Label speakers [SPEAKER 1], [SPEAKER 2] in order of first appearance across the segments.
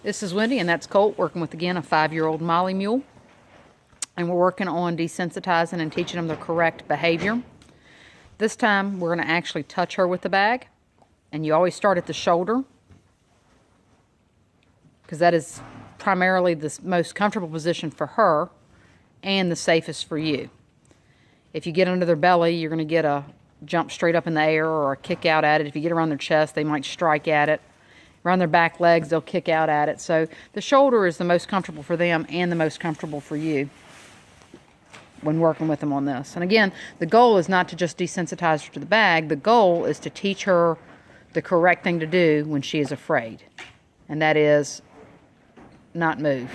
[SPEAKER 1] This is Wendy, and that's Colt working with, again, a 5-year-old Molly mule. And we're working on desensitizing and teaching them the correct behavior. This time, we're going to actually touch her with the bag. And you always start at the shoulder, because that is primarily the most comfortable position for her and the safest for you. If you get under their belly, you're going to get a jump straight up in the air or a kick out at it. If you get around their chest, they might strike at it. Around their back legs, they'll kick out at it. So the shoulder is the most comfortable for them and the most comfortable for you when working with them on this. And again, the goal is not to just desensitize her to the bag. The goal is to teach her the correct thing to do when she is afraid. And that is not move.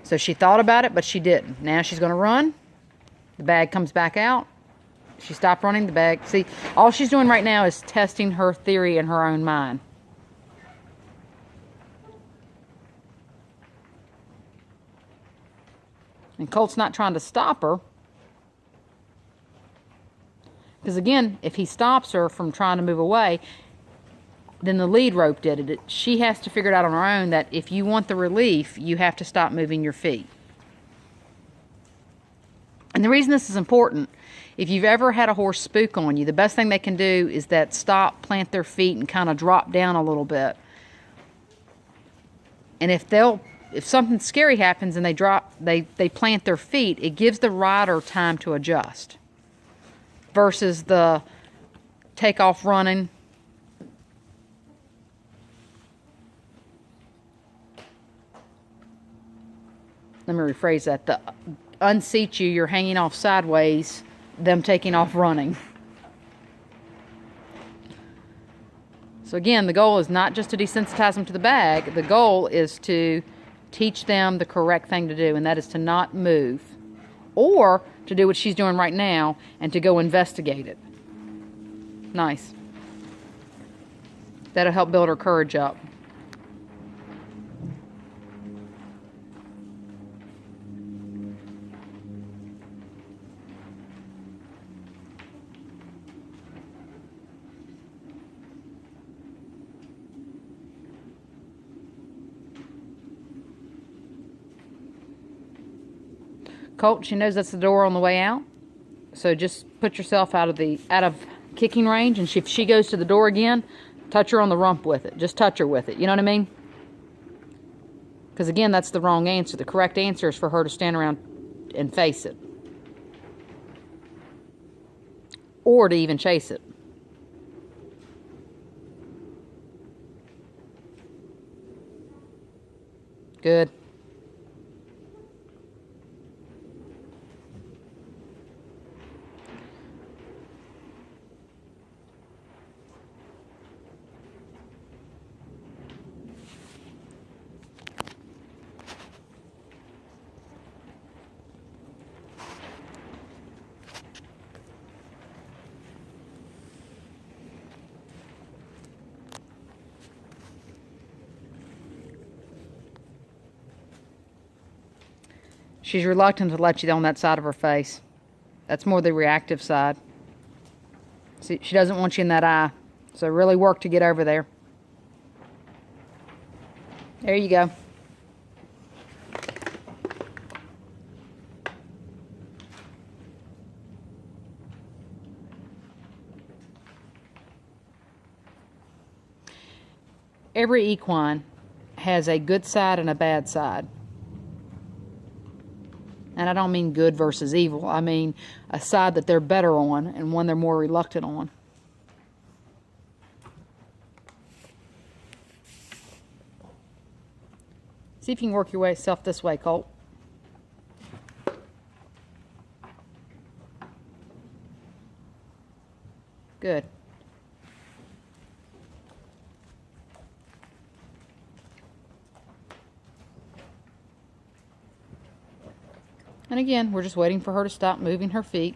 [SPEAKER 1] So she thought about it, but she didn't. Now she's going to run. The bag comes back out. She stopped running, the bag. See, all she's doing right now is testing her theory in her own mind. And Colt's not trying to stop her. Because again, if he stops her from trying to move away, then the lead rope did it. She has to figure it out on her own that if you want the relief, you have to stop moving your feet. And the reason this is important, if you've ever had a horse spook on you, the best thing they can do is that stop, plant their feet, and kind of drop down a little bit. And if something scary happens and they plant their feet, it gives the rider time to adjust. Versus the take off running. Let me rephrase that. The unseat you're hanging off sideways, them taking off running. So again, the goal is not just to desensitize them to the bag. The goal is to teach them the correct thing to do, and that is to not move. Or to do what she's doing right now and to go investigate it. Nice. That'll help build her courage up. Colt, she knows that's the door on the way out. So just put yourself out of kicking range, and if she goes to the door again, touch her on the rump with it. Just touch her with it. You know what I mean? Because again, that's the wrong answer. The correct answer is for her to stand around and face it. Or to even chase it. Good. She's reluctant to let you on that side of her face. That's more the reactive side. See, she doesn't want you in that eye. So really work to get over there. There you go. Every equine has a good side and a bad side. And I don't mean good versus evil. I mean a side that they're better on and one they're more reluctant on. See if you can work yourself this way, Colt. Good. And again, we're just waiting for her to stop moving her feet.